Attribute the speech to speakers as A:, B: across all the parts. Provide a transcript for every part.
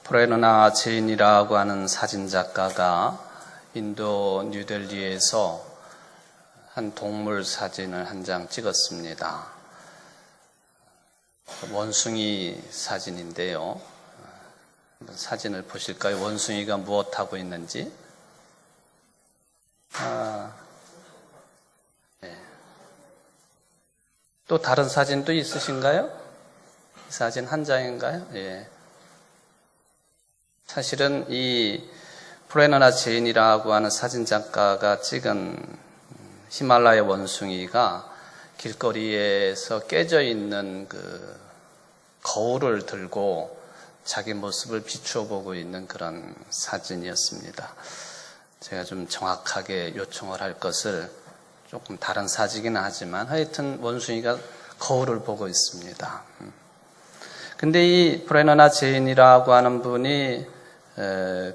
A: 프레르나 제인이라고 하는 사진작가가 인도 뉴델리에서 한 동물 사진을 한 장 찍었습니다. 원숭이 사진인데요. 사진을 보실까요? 원숭이가 무엇하고 있는지. 네. 또 다른 사진도 있으신가요? 이 사진 한 장인가요? 예. 사실은 이 프레르나 제인이라고 하는 사진작가가 찍은 히말라야 원숭이가 길거리에서 깨져 있는 그 거울을 들고 자기 모습을 비추어 보고 있는 그런 사진이었습니다. 제가 좀 정확하게 요청을 할 것을 조금 다른 사진이긴 하지만 하여튼 원숭이가 거울을 보고 있습니다. 근데 이 프레르나 제인이라고 하는 분이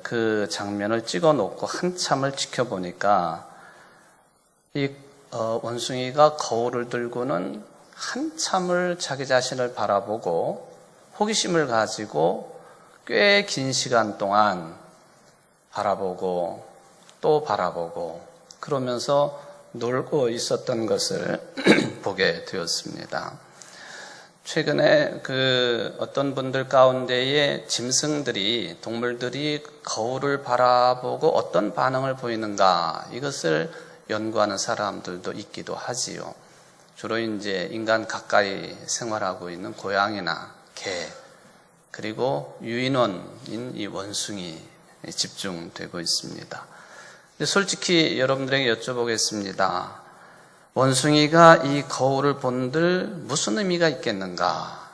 A: 그 장면을 찍어 놓고 한참을 지켜보니까 이 원숭이가 거울을 들고는 한참을 자기 자신을 바라보고 호기심을 가지고 꽤 긴 시간 동안 바라보고 또 바라보고 그러면서 놀고 있었던 것을 보게 되었습니다. 최근에 어떤 분들 가운데에 짐승들이, 동물들이 거울을 바라보고 어떤 반응을 보이는가, 이것을 연구하는 사람들도 있기도 하지요. 주로 이제 인간 가까이 생활하고 있는 고양이나 개, 그리고 유인원인 이 원숭이에 집중되고 있습니다. 근데 솔직히 여러분들에게 여쭤보겠습니다. 원숭이가 이 거울을 본들 무슨 의미가 있겠는가?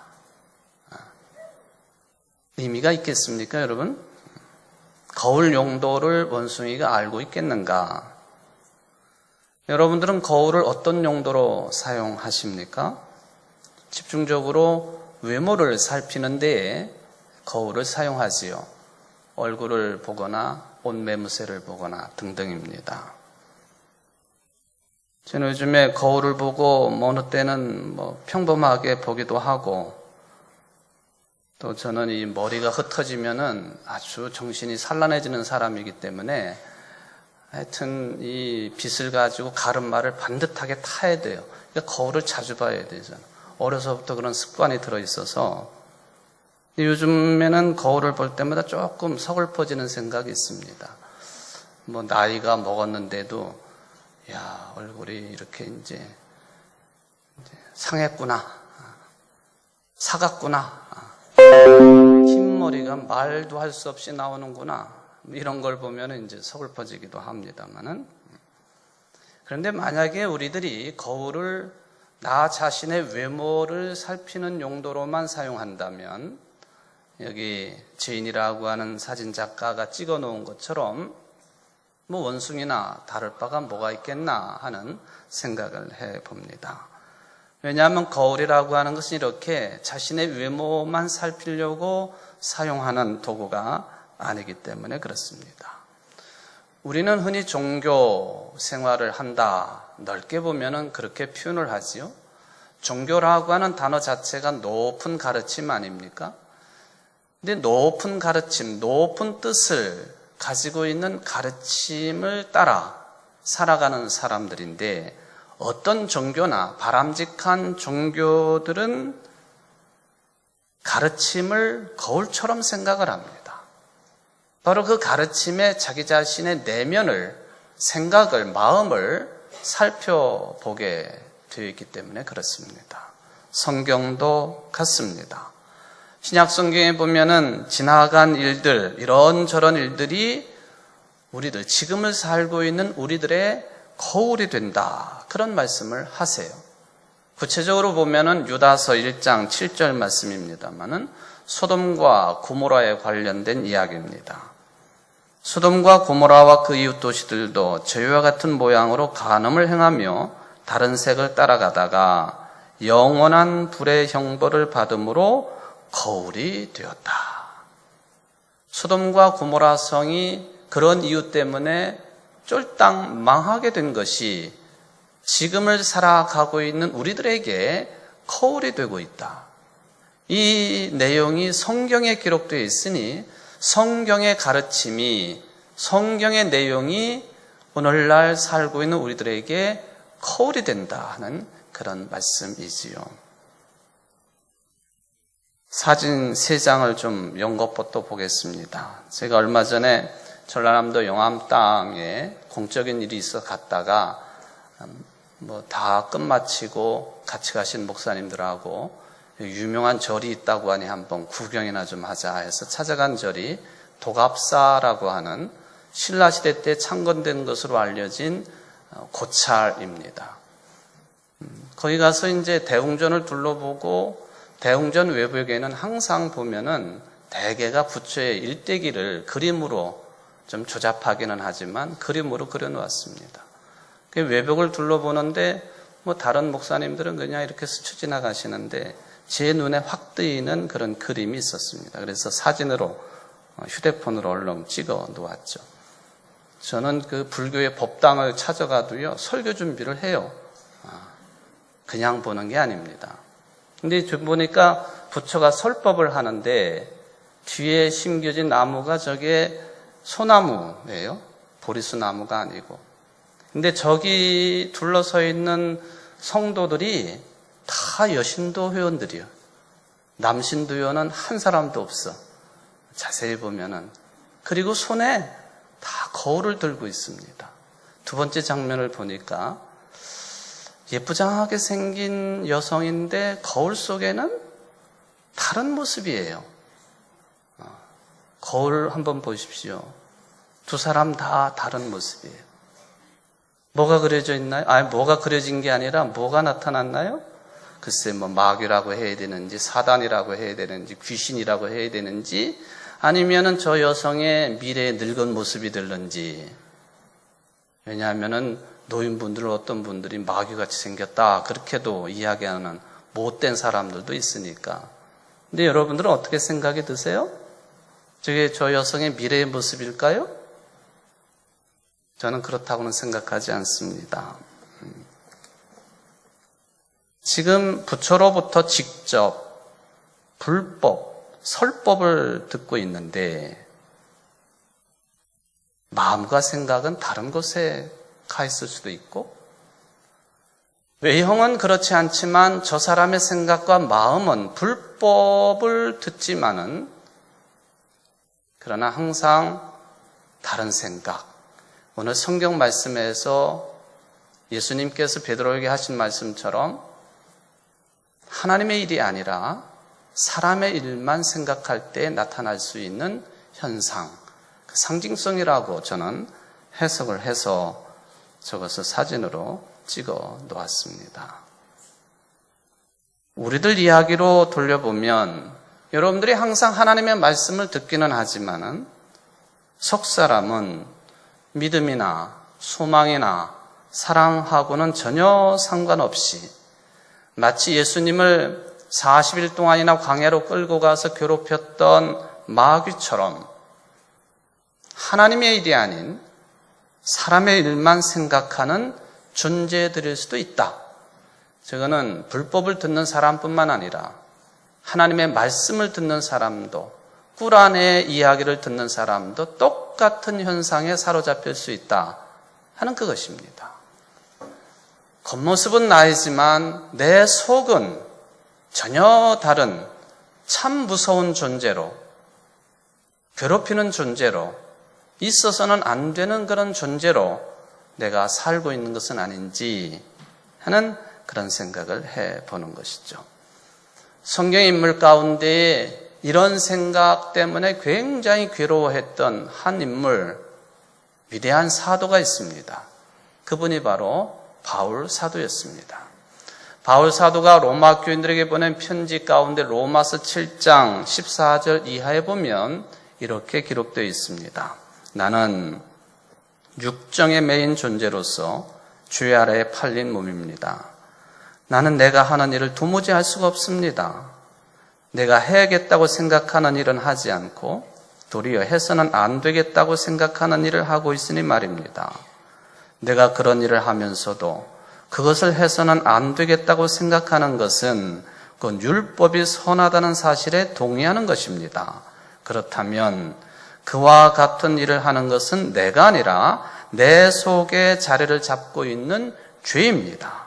A: 의미가 있겠습니까, 여러분? 거울 용도를 원숭이가 알고 있겠는가? 여러분들은 거울을 어떤 용도로 사용하십니까? 집중적으로 외모를 살피는 데에 거울을 사용하지요. 얼굴을 보거나 옷 매무새를 보거나 등등입니다. 저는 요즘에 거울을 보고 어느 때는 평범하게 보기도 하고, 또 저는 이 머리가 흩어지면은 아주 정신이 산란해지는 사람이기 때문에 하여튼 이 빛을 가지고 가르마를 반듯하게 타야 돼요. 그러니까 거울을 자주 봐야 돼요. 저는 어려서부터 그런 습관이 들어 있어서. 요즘에는 거울을 볼 때마다 조금 서글퍼지는 생각이 있습니다. 나이가 먹었는데도 야, 얼굴이 이렇게 이제 상했구나, 사갔구나, 흰머리가 말도 할 수 없이 나오는구나, 이런 걸 보면 이제 서글퍼지기도 합니다만은. 그런데 만약에 우리들이 거울을 나 자신의 외모를 살피는 용도로만 사용한다면, 여기 제인이라고 하는 사진작가가 찍어 놓은 것처럼 원숭이나 다를 바가 뭐가 있겠나 하는 생각을 해봅니다. 왜냐하면 거울이라고 하는 것은 이렇게 자신의 외모만 살피려고 사용하는 도구가 아니기 때문에 그렇습니다. 우리는 흔히 종교 생활을 한다, 넓게 보면은 그렇게 표현을 하지요. 종교라고 하는 단어 자체가 높은 가르침 아닙니까? 근데 높은 가르침, 높은 뜻을 가지고 있는 가르침을 따라 살아가는 사람들인데, 어떤 종교나 바람직한 종교들은 가르침을 거울처럼 생각을 합니다. 바로 그 가르침에 자기 자신의 내면을, 생각을, 마음을 살펴보게 되어 있기 때문에 그렇습니다. 성경도 같습니다. 신약 성경에 보면은 지나간 일들, 이런저런 일들이 우리들, 지금을 살고 있는 우리들의 거울이 된다, 그런 말씀을 하세요. 구체적으로 보면은 유다서 1장 7절 말씀입니다만은 소돔과 고모라에 관련된 이야기입니다. 소돔과 고모라와 그 이웃 도시들도 저희와 같은 모양으로 간음을 행하며 다른 색을 따라가다가 영원한 불의 형벌을 받음으로 거울이 되었다. 소돔과 고모라 성이 그런 이유 때문에 쫄딱 망하게 된 것이 지금을 살아가고 있는 우리들에게 거울이 되고 있다. 이 내용이 성경에 기록되어 있으니 성경의 가르침이, 성경의 내용이 오늘날 살고 있는 우리들에게 거울이 된다 하는 그런 말씀이지요. 사진 3장을 좀 연거푸 보겠습니다. 제가 얼마 전에 전라남도 영암 땅에 공적인 일이 있어 갔다가 다 끝마치고 같이 가신 목사님들하고 유명한 절이 있다고 하니 한번 구경이나 좀 하자 해서 찾아간 절이 도갑사라고 하는 신라시대 때 창건된 것으로 알려진 고찰입니다. 거기 가서 이제 대웅전을 둘러보고 대웅전 외벽에는 항상 보면은 대개가 부처의 일대기를 그림으로 좀 조잡하기는 하지만 그림으로 그려놓았습니다. 그 외벽을 둘러보는데 다른 목사님들은 그냥 이렇게 스쳐 지나가시는데 제 눈에 확 뜨이는 그런 그림이 있었습니다. 그래서 사진으로 휴대폰으로 얼른 찍어 놓았죠. 저는 그 불교의 법당을 찾아가도요 설교 준비를 해요. 그냥 보는 게 아닙니다. 근데 보니까 부처가 설법을 하는데 뒤에 심겨진 나무가 저게 소나무예요. 보리수 나무가 아니고. 근데 저기 둘러서 있는 성도들이 다 여신도 회원들이요. 남신도 회원은 한 사람도 없어. 자세히 보면은. 그리고 손에 다 거울을 들고 있습니다. 두 번째 장면을 보니까 예쁘장하게 생긴 여성인데 거울 속에는 다른 모습이에요. 거울 한번 보십시오. 두 사람 다 다른 모습이에요. 뭐가 그려져 있나요? 뭐가 그려진 게 아니라 뭐가 나타났나요? 글쎄 마귀라고 해야 되는지 사단이라고 해야 되는지 귀신이라고 해야 되는지 아니면은 저 여성의 미래의 늙은 모습이 들는지. 왜냐하면은 노인분들 어떤 분들이 마귀같이 생겼다 그렇게도 이야기하는 못된 사람들도 있으니까. 근데 여러분들은 어떻게 생각이 드세요? 저게 저 여성의 미래의 모습일까요? 저는 그렇다고는 생각하지 않습니다. 지금 부처로부터 직접 불법, 설법을 듣고 있는데 마음과 생각은 다른 곳에 가 있을 수도 있고 외형은 그렇지 않지만 저 사람의 생각과 마음은 불법을 듣지만은 그러나 항상 다른 생각. 오늘 성경 말씀에서 예수님께서 베드로에게 하신 말씀처럼 하나님의 일이 아니라 사람의 일만 생각할 때 나타날 수 있는 현상, 그 상징성이라고 저는 해석을 해서 저것을 사진으로 찍어 놓았습니다. 우리들 이야기로 돌려보면 여러분들이 항상 하나님의 말씀을 듣기는 하지만은 석 사람은 믿음이나 소망이나 사랑하고는 전혀 상관없이 마치 예수님을 40일 동안이나 광야로 끌고 가서 괴롭혔던 마귀처럼 하나님의 일이 아닌 사람의 일만 생각하는 존재들일 수도 있다. 저거는 불법을 듣는 사람뿐만 아니라 하나님의 말씀을 듣는 사람도 꾸란의 이야기를 듣는 사람도 똑같은 현상에 사로잡힐 수 있다 하는 그것입니다. 겉모습은 나이지만 내 속은 전혀 다른 참 무서운 존재로 괴롭히는 존재로 있어서는 안 되는 그런 존재로 내가 살고 있는 것은 아닌지 하는 그런 생각을 해보는 것이죠. 성경 인물 가운데 이런 생각 때문에 굉장히 괴로워했던 한 인물, 위대한 사도가 있습니다. 그분이 바로 바울 사도였습니다. 바울 사도가 로마 교인들에게 보낸 편지 가운데 로마서 7장 14절 이하에 보면 이렇게 기록되어 있습니다. 나는 육정에 매인 존재로서 주의 아래에 팔린 몸입니다. 나는 내가 하는 일을 도무지 할 수가 없습니다. 내가 해야겠다고 생각하는 일은 하지 않고 도리어 해서는 안 되겠다고 생각하는 일을 하고 있으니 말입니다. 내가 그런 일을 하면서도 그것을 해서는 안 되겠다고 생각하는 것은 곧 그 율법이 선하다는 사실에 동의하는 것입니다. 그렇다면 그와 같은 일을 하는 것은 내가 아니라 내 속에 자리를 잡고 있는 죄입니다.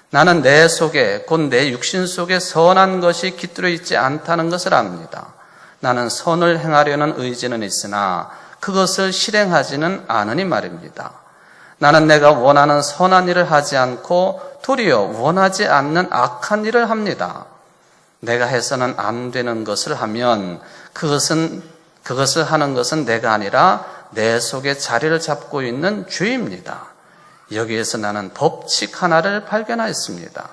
A: 나는 내 속에, 곧 내 육신 속에 선한 것이 깃들어 있지 않다는 것을 압니다. 나는 선을 행하려는 의지는 있으나 그것을 실행하지는 않으니 말입니다. 나는 내가 원하는 선한 일을 하지 않고 도리어 원하지 않는 악한 일을 합니다. 내가 해서는 안 되는 것을 하면 그것을 하는 것은 내가 아니라 내 속에 자리를 잡고 있는 죄입니다. 여기에서 나는 법칙 하나를 발견하였습니다.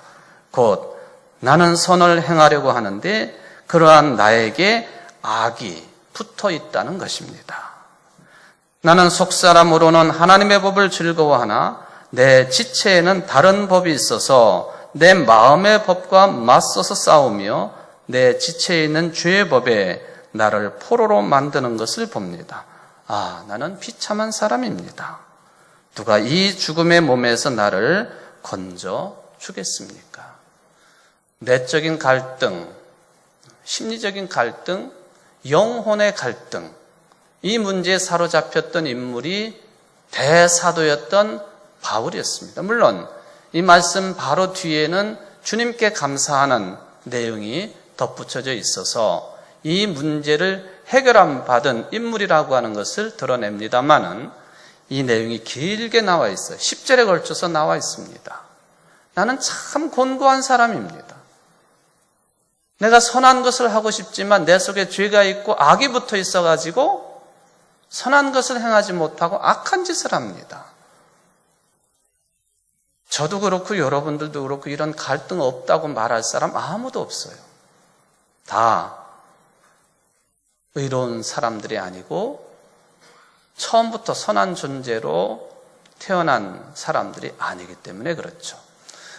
A: 곧 나는 선을 행하려고 하는데 그러한 나에게 악이 붙어 있다는 것입니다. 나는 속사람으로는 하나님의 법을 즐거워하나 내 지체에는 다른 법이 있어서 내 마음의 법과 맞서서 싸우며 내 지체에 있는 죄의 법에 나를 포로로 만드는 것을 봅니다. 나는 비참한 사람입니다. 누가 이 죽음의 몸에서 나를 건져 주겠습니까? 내적인 갈등, 심리적인 갈등, 영혼의 갈등, 이 문제에 사로잡혔던 인물이 대사도였던 바울이었습니다. 물론 이 말씀 바로 뒤에는 주님께 감사하는 내용이 덧붙여져 있어서 이 문제를 해결함 받은 인물이라고 하는 것을 드러냅니다마는 이 내용이 길게 나와 있어요. 10절에 걸쳐서 나와 있습니다. 나는 참 곤고한 사람입니다. 내가 선한 것을 하고 싶지만 내 속에 죄가 있고 악이 붙어 있어가지고 선한 것을 행하지 못하고 악한 짓을 합니다. 저도 그렇고 여러분들도 그렇고 이런 갈등 없다고 말할 사람 아무도 없어요. 다 의로운 사람들이 아니고 처음부터 선한 존재로 태어난 사람들이 아니기 때문에 그렇죠.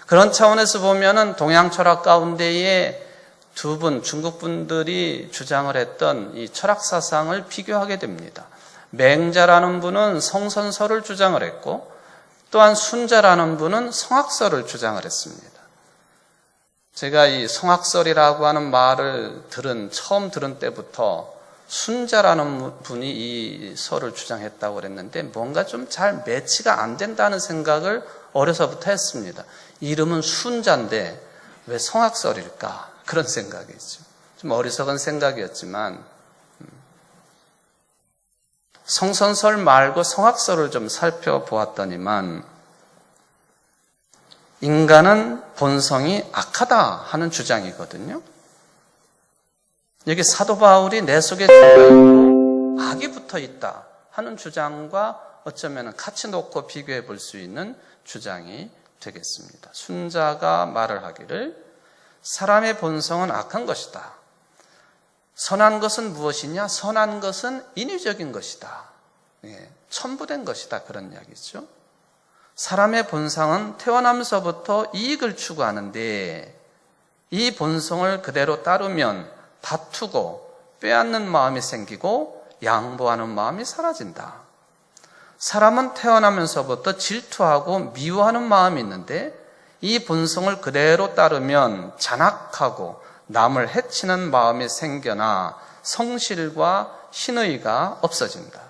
A: 그런 차원에서 보면은 동양 철학 가운데에 두 분, 중국 분들이 주장을 했던 이 철학 사상을 비교하게 됩니다. 맹자라는 분은 성선설을 주장을 했고 또한 순자라는 분은 성악설을 주장을 했습니다. 제가 이 성악설이라고 하는 말을 처음 들은 때부터 순자라는 분이 이 설을 주장했다고 그랬는데 뭔가 좀 잘 매치가 안 된다는 생각을 어려서부터 했습니다. 이름은 순자인데 왜 성악설일까? 그런 생각이 있죠. 좀 어리석은 생각이었지만 성선설 말고 성악설을 좀 살펴보았더니만 인간은 본성이 악하다 하는 주장이거든요. 여기 사도 바울이 내 속에 죄가 있고 악이 붙어 있다 하는 주장과 어쩌면 같이 놓고 비교해 볼 수 있는 주장이 되겠습니다. 순자가 말을 하기를 사람의 본성은 악한 것이다. 선한 것은 무엇이냐? 선한 것은 인위적인 것이다. 첨부된 것이다. 그런 이야기죠. 사람의 본성은 태어나면서부터 이익을 추구하는데 이 본성을 그대로 따르면 다투고 빼앗는 마음이 생기고 양보하는 마음이 사라진다. 사람은 태어나면서부터 질투하고 미워하는 마음이 있는데 이 본성을 그대로 따르면 잔악하고 남을 해치는 마음이 생겨나 성실과 신의가 없어진다.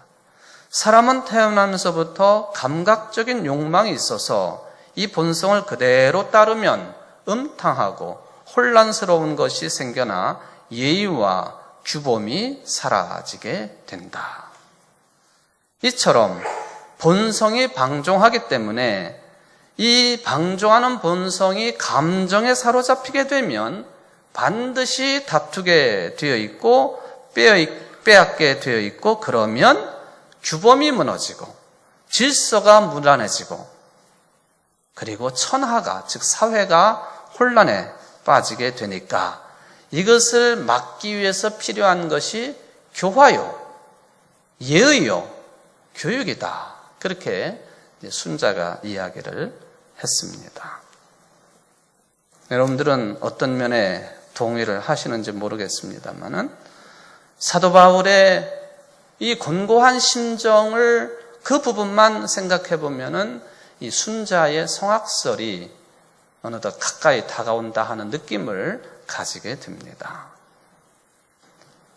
A: 사람은 태어나면서부터 감각적인 욕망이 있어서 이 본성을 그대로 따르면 음탕하고 혼란스러운 것이 생겨나 예의와 규범이 사라지게 된다. 이처럼 본성이 방종하기 때문에 이 방종하는 본성이 감정에 사로잡히게 되면 반드시 다투게 되어 있고 빼앗게 되어 있고 그러면 규범이 무너지고 질서가 무난해지고 그리고 천하가 즉 사회가 혼란에 빠지게 되니까 이것을 막기 위해서 필요한 것이 교화요, 예의요, 교육이다. 그렇게 순자가 이야기를 했습니다. 여러분들은 어떤 면에 동의를 하시는지 모르겠습니다만은 사도 바울의 이 곤고한 심정을 그 부분만 생각해 보면은 이 순자의 성악설이 어느덧 가까이 다가온다 하는 느낌을 가지게 됩니다.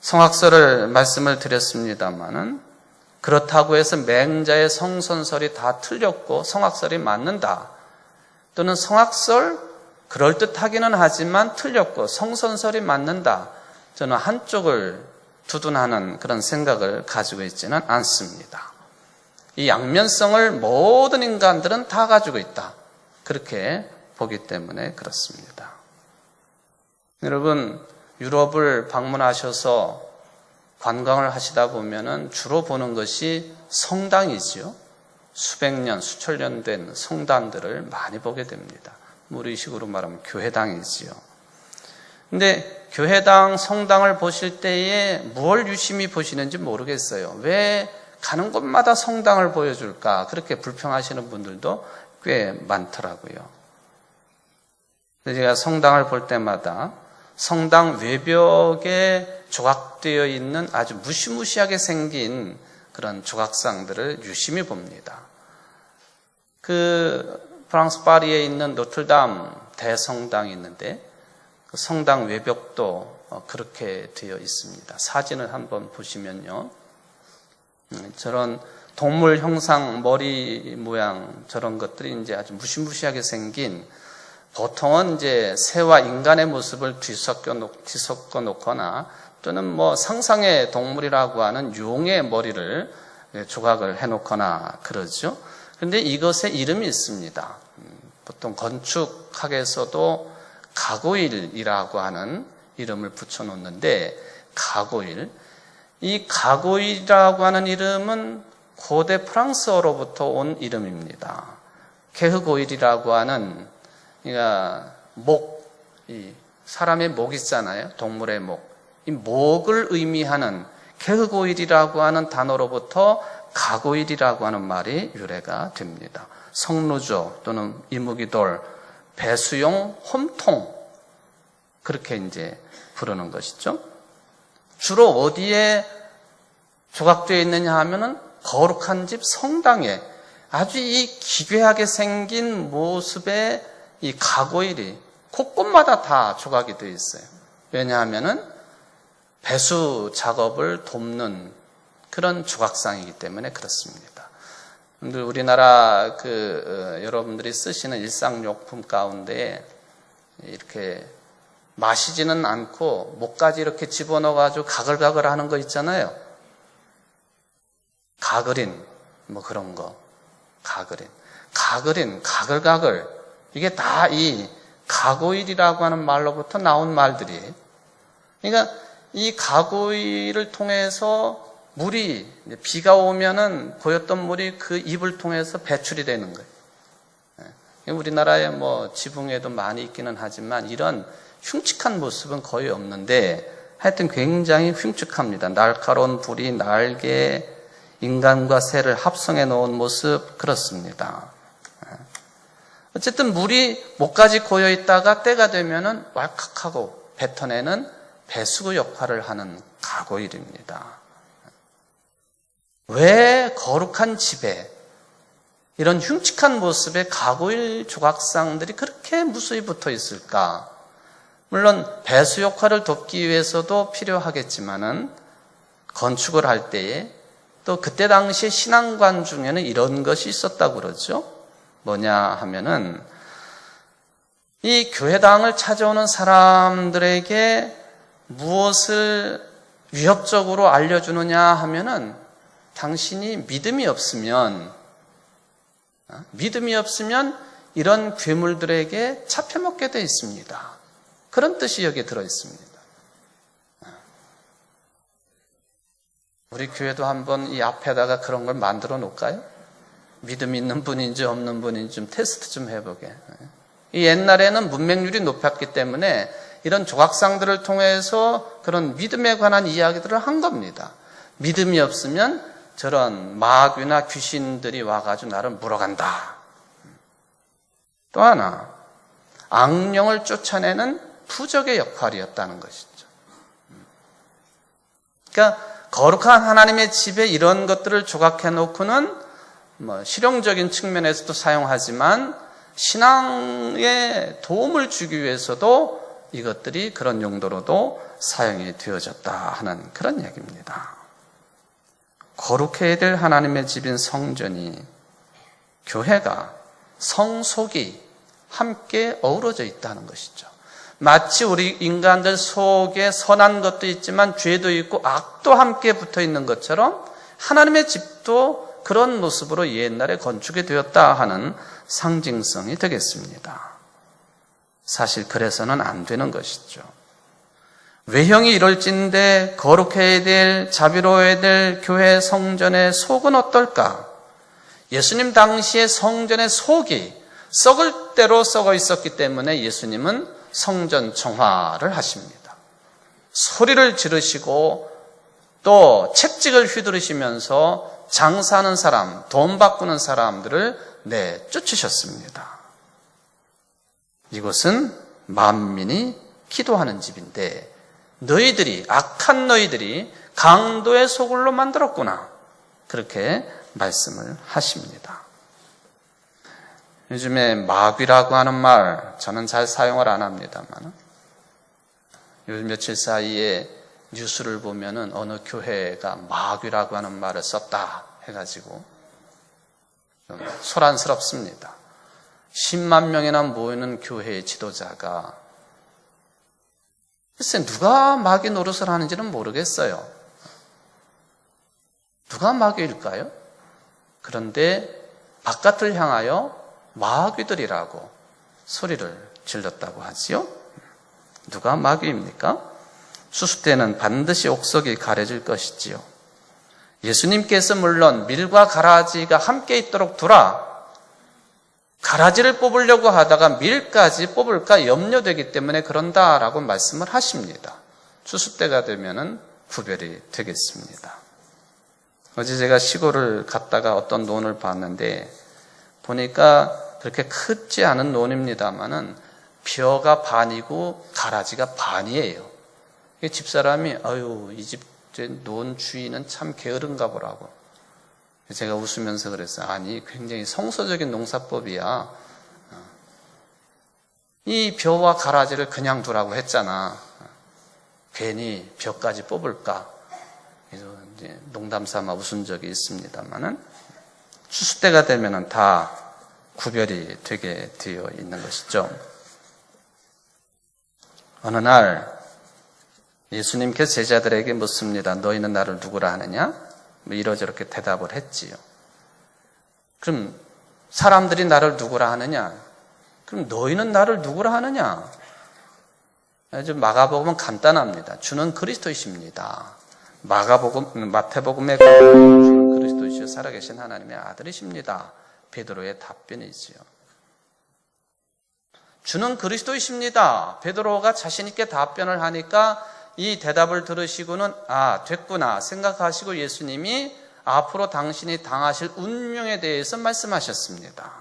A: 성악설을 말씀을 드렸습니다마는 그렇다고 해서 맹자의 성선설이 다 틀렸고 성악설이 맞는다. 또는 성악설 그럴듯하기는 하지만 틀렸고 성선설이 맞는다. 저는 한쪽을 두둔하는 그런 생각을 가지고 있지는 않습니다. 이 양면성을 모든 인간들은 다 가지고 있다. 그렇게 보기 때문에 그렇습니다. 여러분, 유럽을 방문하셔서 관광을 하시다 보면은 주로 보는 것이 성당이지요. 수백 년, 수천 년 된 성당들을 많이 보게 됩니다. 우리식으로 말하면 교회당이지요. 근데 교회당, 성당을 보실 때에 무엇을 유심히 보시는지 모르겠어요. 왜 가는 곳마다 성당을 보여줄까? 그렇게 불평하시는 분들도 꽤 많더라고요. 제가 성당을 볼 때마다 성당 외벽에 조각되어 있는 아주 무시무시하게 생긴 그런 조각상들을 유심히 봅니다. 프랑스 파리에 있는 노틀담 대성당이 있는데 그 성당 외벽도 그렇게 되어 있습니다. 사진을 한번 보시면요. 저런 동물 형상, 머리 모양 저런 것들이 이제 아주 무시무시하게 생긴 보통은 이제 새와 인간의 모습을 뒤섞어 놓거나 또는 뭐 상상의 동물이라고 하는 용의 머리를 조각을 해 놓거나 그러죠. 그런데 이것에 이름이 있습니다. 보통 건축학에서도 가고일이라고 하는 이름을 붙여 놓는데 가고일. 이 가고일이라고 하는 이름은 고대 프랑스어로부터 온 이름입니다. 게흐고일이라고 하는 그러니까 이 사람의 목 있잖아요. 동물의 목. 이 목을 의미하는 게흐고일이라고 하는 단어로부터 가고일이라고 하는 말이 유래가 됩니다. 성루조 또는 이무기돌, 배수용, 홈통 그렇게 이제 부르는 것이죠. 주로 어디에 조각되어 있느냐 하면은 거룩한 집 성당에 아주 이 기괴하게 생긴 모습의 이 가고일이 곳곳마다 다 조각이 되어 있어요. 왜냐하면은 배수 작업을 돕는 그런 조각상이기 때문에 그렇습니다. 우리나라 여러분들이 쓰시는 일상용품 가운데 이렇게 마시지는 않고 목까지 이렇게 집어넣어가지고 가글가글 하는 거 있잖아요. 가글인 뭐 그런 거. 가글인, 가글가글 이게 다 이 가고일이라고 하는 말로부터 나온 말들이에요. 그러니까 이 가고일을 통해서 물이 비가 오면은 고였던 물이 그 입을 통해서 배출이 되는 거예요. 우리나라에 뭐 지붕에도 많이 있기는 하지만 이런 흉측한 모습은 거의 없는데 하여튼 굉장히 흉측합니다. 날카로운 불이 날개, 인간과 새를 합성해 놓은 모습 그렇습니다. 어쨌든 물이 목까지 고여 있다가 때가 되면은 왈칵하고 뱉어내는 배수구 역할을 하는 가고일입니다. 왜 거룩한 집에 이런 흉측한 모습의 가고일 조각상들이 그렇게 무수히 붙어 있을까? 물론 배수 역할을 돕기 위해서도 필요하겠지만은 건축을 할 때에 또 그때 당시 신앙관 중에는 이런 것이 있었다고 그러죠. 뭐냐 하면은 이 교회당을 찾아오는 사람들에게 무엇을 위협적으로 알려주느냐 하면은 당신이 믿음이 없으면 이런 괴물들에게 잡혀먹게 되어 있습니다. 그런 뜻이 여기에 들어 있습니다. 우리 교회도 한번 이 앞에다가 그런 걸 만들어 놓을까요? 믿음 있는 분인지 없는 분인지 좀 테스트 좀 해보게. 이 옛날에는 문맹률이 높았기 때문에 이런 조각상들을 통해서 그런 믿음에 관한 이야기들을 한 겁니다. 믿음이 없으면 저런 마귀나 귀신들이 와가지고 나를 물어간다. 또 하나, 악령을 쫓아내는 부적의 역할이었다는 것이죠. 그러니까 거룩한 하나님의 집에 이런 것들을 조각해 놓고는 실용적인 측면에서도 사용하지만 신앙에 도움을 주기 위해서도 이것들이 그런 용도로도 사용이 되어졌다 하는 그런 얘기입니다. 거룩해야 될 하나님의 집인 성전이, 교회가, 성속이 함께 어우러져 있다는 것이죠. 마치 우리 인간들 속에 선한 것도 있지만 죄도 있고 악도 함께 붙어 있는 것처럼 하나님의 집도 그런 모습으로 옛날에 건축이 되었다 하는 상징성이 되겠습니다. 사실 그래서는 안 되는 것이죠. 외형이 이럴진데 거룩해야 될, 자비로워야 될 교회 성전의 속은 어떨까? 예수님 당시의 성전의 속이 썩을 대로 썩어 있었기 때문에 예수님은 성전 정화를 하십니다. 소리를 지르시고 또 채찍을 휘두르시면서 장사하는 사람, 돈 바꾸는 사람들을 내쫓으셨습니다. 이곳은 만민이 기도하는 집인데 너희들이, 악한 너희들이 강도의 소굴로 만들었구나, 그렇게 말씀을 하십니다. 요즘에 마귀라고 하는 말 저는 잘 사용을 안 합니다만 요즘 며칠 사이에 뉴스를 보면은 어느 교회가 마귀라고 하는 말을 썼다 해가지고 좀 소란스럽습니다. 10만 명이나 모이는 교회의 지도자가, 글쎄 누가 마귀 노릇을 하는지는 모르겠어요. 누가 마귀일까요? 그런데 바깥을 향하여 마귀들이라고 소리를 질렀다고 하지요. 누가 마귀입니까? 추수 때는 반드시 옥석이 가려질 것이지요. 예수님께서 물론 밀과 가라지가 함께 있도록 두라, 가라지를 뽑으려고 하다가 밀까지 뽑을까 염려되기 때문에 그런다라고 말씀을 하십니다. 추수 때가 되면은 구별이 되겠습니다. 어제 제가 시골을 갔다가 어떤 논을 봤는데 보니까 그렇게 크지 않은 논입니다만은 벼가 반이고 가라지가 반이에요. 집사람이 아유, 이 집 논 주인은 참 게으른가 보라고. 제가 웃으면서 그랬어요. 아니, 굉장히 성서적인 농사법이야. 이 벼와 가라지를 그냥 두라고 했잖아. 괜히 벼까지 뽑을까? 그래서 이제 농담 삼아 웃은 적이 있습니다만은 추수 때가 되면은 다 구별이 되게 되어 있는 것이죠. 어느 날 예수님께서 제자들에게 묻습니다. 너희는 나를 누구라 하느냐? 이러저렇게 대답을 했지요. 그럼 사람들이 나를 누구라 하느냐? 그럼 너희는 나를 누구라 하느냐? 마가복음은 간단합니다. 주는 그리스도이십니다. 마태복음에 주는 그리스도이시여 살아계신 하나님의 아들이십니다. 베드로의 답변이지요. 주는 그리스도이십니다. 베드로가 자신 있게 답변을 하니까 이 대답을 들으시고는 아, 됐구나 생각하시고 예수님이 앞으로 당신이 당하실 운명에 대해서 말씀하셨습니다.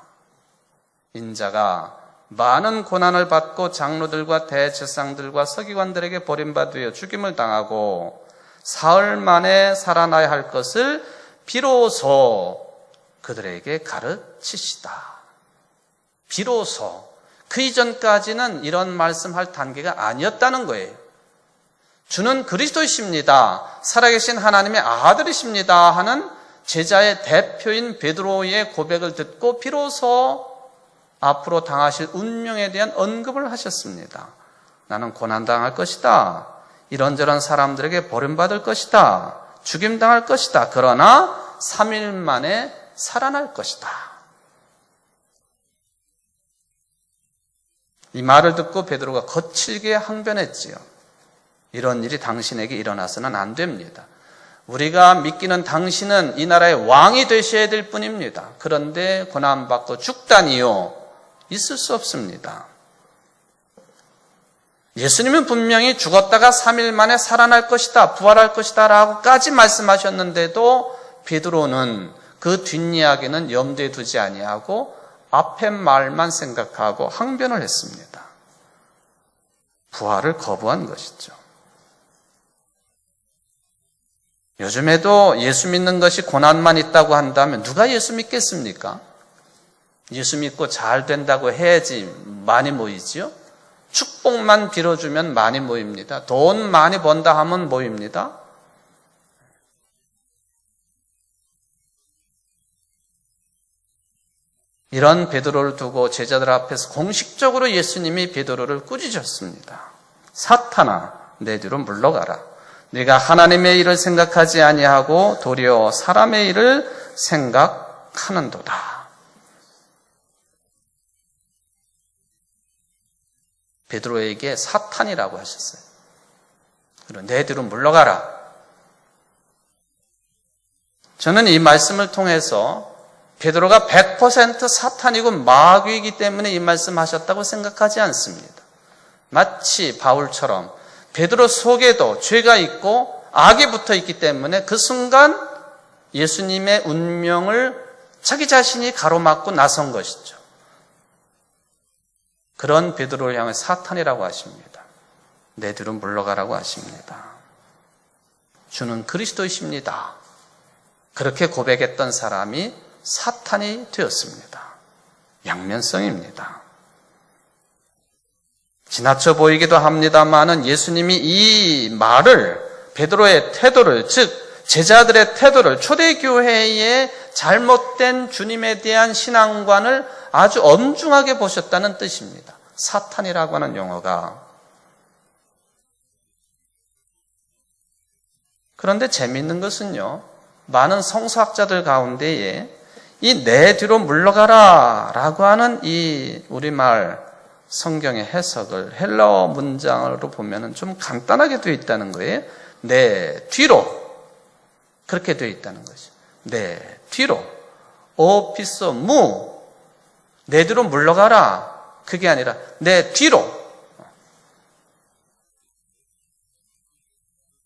A: 인자가 많은 고난을 받고 장로들과 대제사장들과 서기관들에게 버림받아 죽임을 당하고 사흘 만에 살아나야 할 것을 비로소 그들에게 가르치시다. 비로소. 그 이전까지는 이런 말씀할 단계가 아니었다는 거예요. 주는 그리스도이십니다. 살아계신 하나님의 아들이십니다 하는 제자의 대표인 베드로의 고백을 듣고 비로소 앞으로 당하실 운명에 대한 언급을 하셨습니다. 나는 고난당할 것이다. 이런저런 사람들에게 버림받을 것이다. 죽임당할 것이다. 그러나 3일 만에 살아날 것이다. 이 말을 듣고 베드로가 거칠게 항변했지요. 이런 일이 당신에게 일어나서는 안 됩니다. 우리가 믿기는 당신은 이 나라의 왕이 되셔야 될 뿐입니다. 그런데 고난받고 죽다니요. 있을 수 없습니다. 예수님은 분명히 죽었다가 3일 만에 살아날 것이다, 부활할 것이다 라고까지 말씀하셨는데도 베드로는 그 뒷이야기는 염두에 두지 아니하고 앞에 말만 생각하고 항변을 했습니다. 부활을 거부한 것이죠. 요즘에도 예수 믿는 것이 고난만 있다고 한다면 누가 예수 믿겠습니까? 예수 믿고 잘 된다고 해야지 많이 모이지요? 축복만 빌어주면 많이 모입니다. 돈 많이 번다 하면 모입니다. 이런 베드로를 두고 제자들 앞에서 공식적으로 예수님이 베드로를 꾸짖었습니다. 사탄아, 내 뒤로 물러가라. 네가 하나님의 일을 생각하지 아니하고 도리어 사람의 일을 생각하는도다. 베드로에게 사탄이라고 하셨어요. 그리고 내 뒤로 물러가라. 저는 이 말씀을 통해서 베드로가 100% 사탄이고 마귀이기 때문에 이 말씀하셨다고 생각하지 않습니다. 마치 바울처럼 베드로 속에도 죄가 있고 악이 붙어 있기 때문에 그 순간 예수님의 운명을 자기 자신이 가로막고 나선 것이죠. 그런 베드로를 향해 사탄이라고 하십니다. 내 뒤로 물러가라고 하십니다. 주는 그리스도이십니다. 그렇게 고백했던 사람이 사탄이 되었습니다. 양면성입니다. 지나쳐 보이기도 합니다만은 예수님이 이 말을, 베드로의 태도를, 즉 제자들의 태도를, 초대교회의 잘못된 주님에 대한 신앙관을 아주 엄중하게 보셨다는 뜻입니다. 사탄이라고 하는 용어가. 그런데 재미있는 것은요, 많은 성서학자들 가운데에 이 내 뒤로 물러가라 라고 하는 이 우리말 성경의 해석을 헬라어 문장으로 보면 좀 간단하게 되어 있다는 거예요. 내 뒤로. 그렇게 되어 있다는 것이죠. 내 뒤로. 오피소 무. 내 뒤로 물러가라. 그게 아니라 내 뒤로.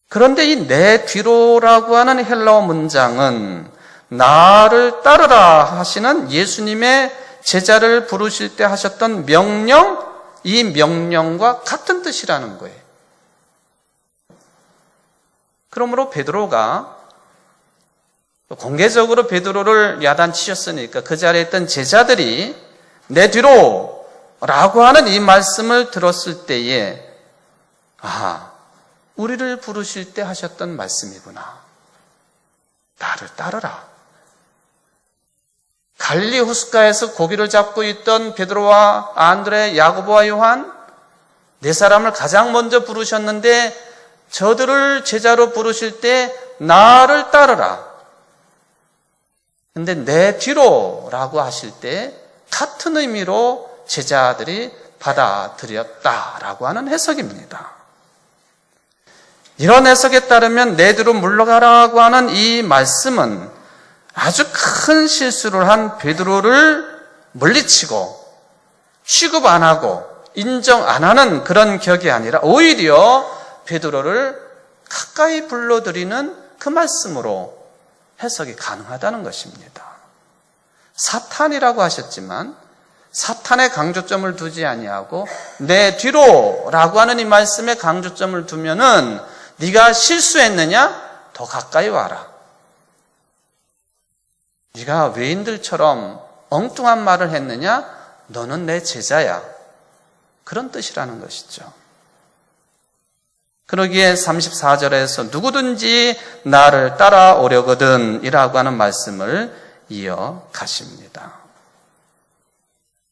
A: 그런데 이 내 뒤로라고 하는 헬라어 문장은 나를 따르라 하시는 예수님의 제자를 부르실 때 하셨던 명령, 이 명령과 같은 뜻이라는 거예요. 그러므로 베드로가 공개적으로 베드로를 야단치셨으니까 그 자리에 있던 제자들이 내 뒤로 라고 하는 이 말씀을 들었을 때에 우리를 부르실 때 하셨던 말씀이구나. 나를 따르라. 갈릴리 호숫가에서 고기를 잡고 있던 베드로와 안드레, 야고보와 요한, 네 사람을 가장 먼저 부르셨는데 저들을 제자로 부르실 때 나를 따르라. 근데 내 뒤로라고 하실 때 같은 의미로 제자들이 받아들였다라고 하는 해석입니다. 이런 해석에 따르면 내 뒤로 물러가라고 하는 이 말씀은 아주 큰 실수를 한 베드로를 물리치고 취급 안 하고 인정 안 하는 그런 격이 아니라 오히려 베드로를 가까이 불러들이는 그 말씀으로 해석이 가능하다는 것입니다. 사탄이라고 하셨지만 사탄의 강조점을 두지 아니하고 내 뒤로라고 하는 이 말씀에 강조점을 두면은 네가 실수했느냐? 더 가까이 와라. 네가 외인들처럼 엉뚱한 말을 했느냐? 너는 내 제자야. 그런 뜻이라는 것이죠. 그러기에 34절에서 누구든지 나를 따라오려거든 이라고 하는 말씀을 이어가십니다.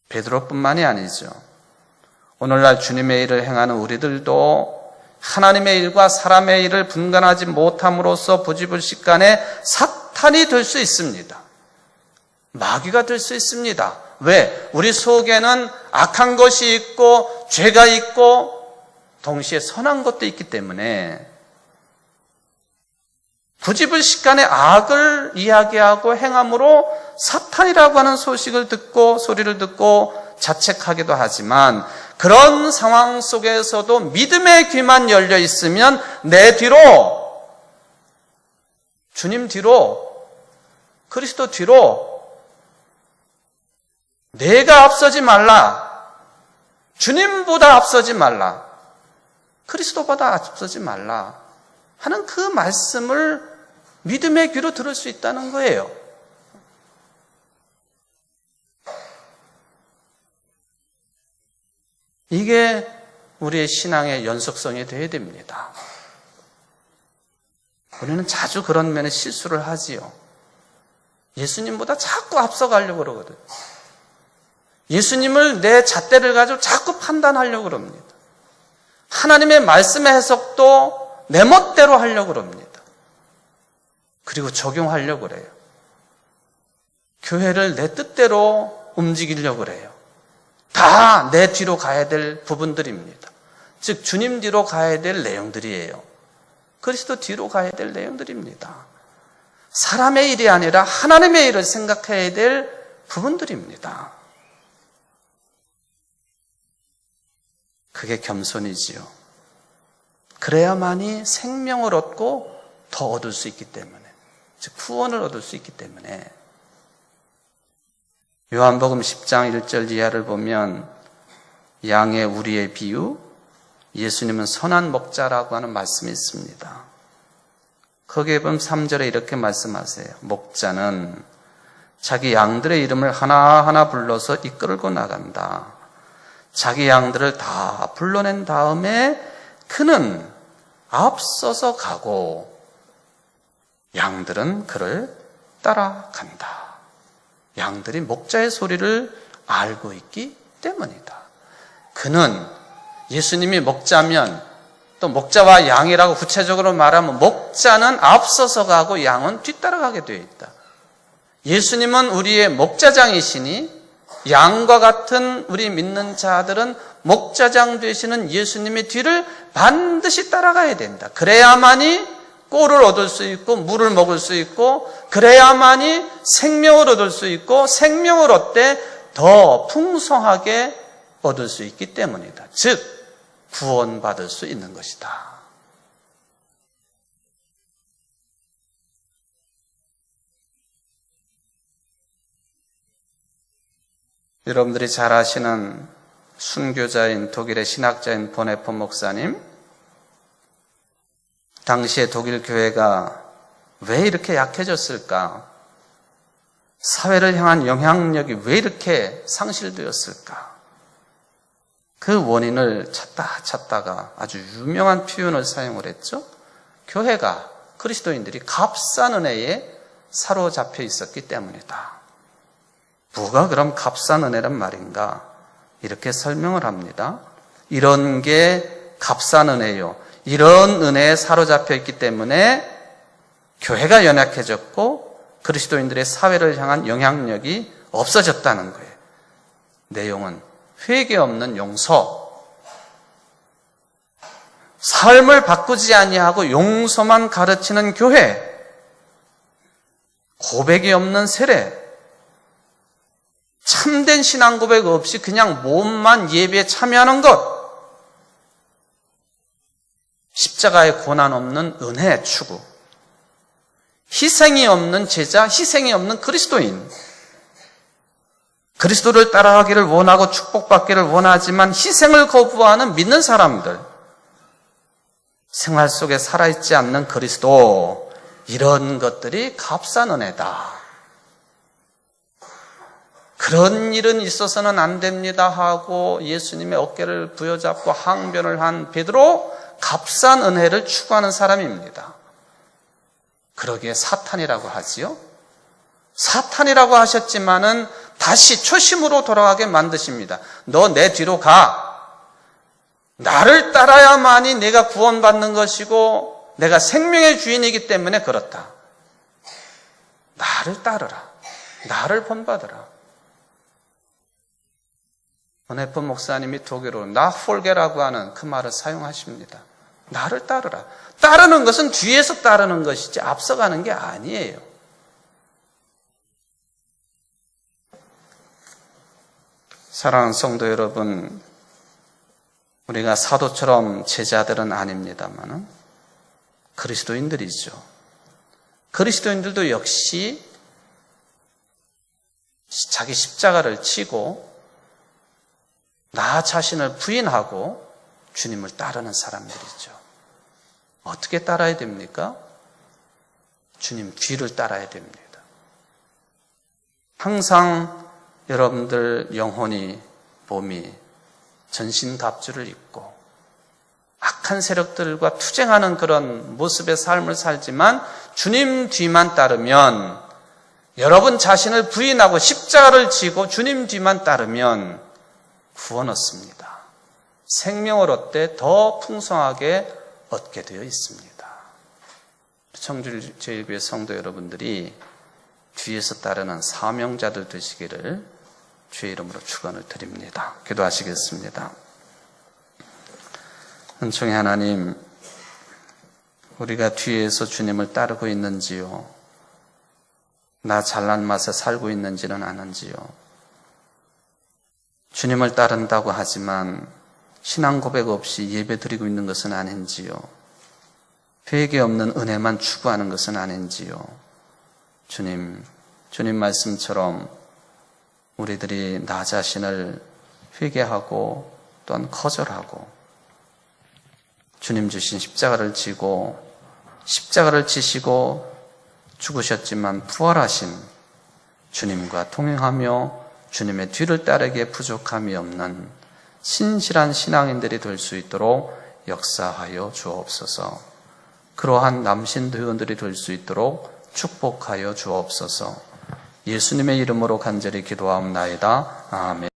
A: 베드로뿐만이 아니죠. 오늘날 주님의 일을 행하는 우리들도 하나님의 일과 사람의 일을 분간하지 못함으로써 부지불식간에 사탄이 될 수 있습니다. 마귀가 될 수 있습니다. 왜? 우리 속에는 악한 것이 있고 죄가 있고 동시에 선한 것도 있기 때문에 부지불식간에 악을 이야기하고 행함으로 사탄이라고 하는 소식을 듣고 소리를 듣고 자책하기도 하지만 그런 상황 속에서도 믿음의 귀만 열려 있으면 내 뒤로, 주님 뒤로, 그리스도 뒤로 내가 앞서지 말라. 주님보다 앞서지 말라. 그리스도보다 앞서지 말라. 하는 그 말씀을 믿음의 귀로 들을 수 있다는 거예요. 이게 우리의 신앙의 연속성이 되어야 됩니다. 우리는 자주 그런 면에 실수를 하지요. 예수님보다 자꾸 앞서가려고 그러거든. 예수님을 내 잣대를 가지고 자꾸 판단하려고 그럽니다. 하나님의 말씀의 해석도 내 멋대로 하려고 그럽니다. 그리고 적용하려고 그래요. 교회를 내 뜻대로 움직이려고 그래요. 다 내 뒤로 가야 될 부분들입니다. 즉 주님 뒤로 가야 될 내용들이에요. 그리스도 뒤로 가야 될 내용들입니다. 사람의 일이 아니라 하나님의 일을 생각해야 될 부분들입니다. 그게 겸손이지요. 그래야만이 생명을 얻고 더 얻을 수 있기 때문에, 즉 구원을 얻을 수 있기 때문에. 요한복음 10장 1절 이하를 보면 양의 우리의 비유, 예수님은 선한 목자라고 하는 말씀이 있습니다. 거기에 보면 3절에 이렇게 말씀하세요. 목자는 자기 양들의 이름을 하나하나 불러서 이끌고 나간다. 자기 양들을 다 불러낸 다음에 그는 앞서서 가고 양들은 그를 따라간다. 양들이 목자의 소리를 알고 있기 때문이다. 그는 예수님이 목자면 또 목자와 양이라고 구체적으로 말하면 목자는 앞서서 가고 양은 뒤따라가게 되어 있다. 예수님은 우리의 목자장이시니 양과 같은 우리 믿는 자들은 목자장 되시는 예수님의 뒤를 반드시 따라가야 된다. 그래야만이 꼴을 얻을 수 있고 물을 먹을 수 있고 그래야만이 생명을 얻을 수 있고 생명을 얻되 더 풍성하게 얻을 수 있기 때문이다. 즉 구원받을 수 있는 것이다. 여러분들이 잘 아시는 순교자인 독일의 신학자인 보네폰 목사님, 당시에 독일 교회가 왜 이렇게 약해졌을까? 사회를 향한 영향력이 왜 이렇게 상실되었을까? 그 원인을 찾다가 아주 유명한 표현을 사용을 했죠. 교회가, 그리스도인들이 값싼 은혜에 사로잡혀 있었기 때문이다. 뭐가 그럼 값싼 은혜란 말인가? 이렇게 설명을 합니다. 이런 게 값싼 은혜요. 이런 은혜에 사로잡혀 있기 때문에 교회가 연약해졌고 그리스도인들의 사회를 향한 영향력이 없어졌다는 거예요. 내용은 회개 없는 용서, 삶을 바꾸지 아니하고 용서만 가르치는 교회, 고백이 없는 세례, 참된 신앙 고백 없이 그냥 몸만 예배에 참여하는 것, 십자가의 고난 없는 은혜 추구, 희생이 없는 제자, 희생이 없는 그리스도인, 그리스도를 따라가기를 원하고 축복받기를 원하지만 희생을 거부하는 믿는 사람들, 생활 속에 살아있지 않는 그리스도, 이런 것들이 값싼 은혜다. 그런 일은 있어서는 안 됩니다 하고 예수님의 어깨를 부여잡고 항변을 한 베드로, 값싼 은혜를 추구하는 사람입니다. 그러기에 사탄이라고 하지요. 사탄이라고 하셨지만은 다시 초심으로 돌아가게 만드십니다. 너 내 뒤로 가. 나를 따라야만이 내가 구원받는 것이고 내가 생명의 주인이기 때문에 그렇다. 나를 따르라. 나를 본받으라. 보네폰 목사님이 독일어로 나폴게라고 하는 그 말을 사용하십니다. 나를 따르라. 따르는 것은 뒤에서 따르는 것이지 앞서가는 게 아니에요. 사랑하는 성도 여러분, 우리가 사도처럼 제자들은 아닙니다만 그리스도인들이죠. 그리스도인들도 역시 자기 십자가를 치고 나 자신을 부인하고 주님을 따르는 사람들이죠. 어떻게 따라야 됩니까? 주님 뒤를 따라야 됩니다. 항상 여러분들 영혼이, 몸이 전신갑주를 입고 악한 세력들과 투쟁하는 그런 모습의 삶을 살지만 주님 뒤만 따르면, 여러분 자신을 부인하고 십자가를 지고 주님 뒤만 따르면 구원 얻습니다. 생명을 얻되 더 풍성하게 얻게 되어 있습니다. 청주제일교회 성도 여러분들이 뒤에서 따르는 사명자들 되시기를 주의 이름으로 축원을 드립니다. 기도하시겠습니다. 은총의 하나님, 우리가 뒤에서 주님을 따르고 있는지요? 나 잘난 맛에 살고 있는지는 아는지요? 주님을 따른다고 하지만 신앙 고백 없이 예배 드리고 있는 것은 아닌지요? 회개 없는 은혜만 추구하는 것은 아닌지요? 주님 말씀처럼 우리들이 나 자신을 회개하고 또한 거절하고 주님 주신 십자가를 지고 십자가를 지시고 죽으셨지만 부활하신 주님과 동행하며 주님의 뒤를 따르기에 부족함이 없는 신실한 신앙인들이 될 수 있도록 역사하여 주옵소서. 그러한 남신대원들이 될 수 있도록 축복하여 주옵소서. 예수님의 이름으로 간절히 기도하옵나이다. 아멘.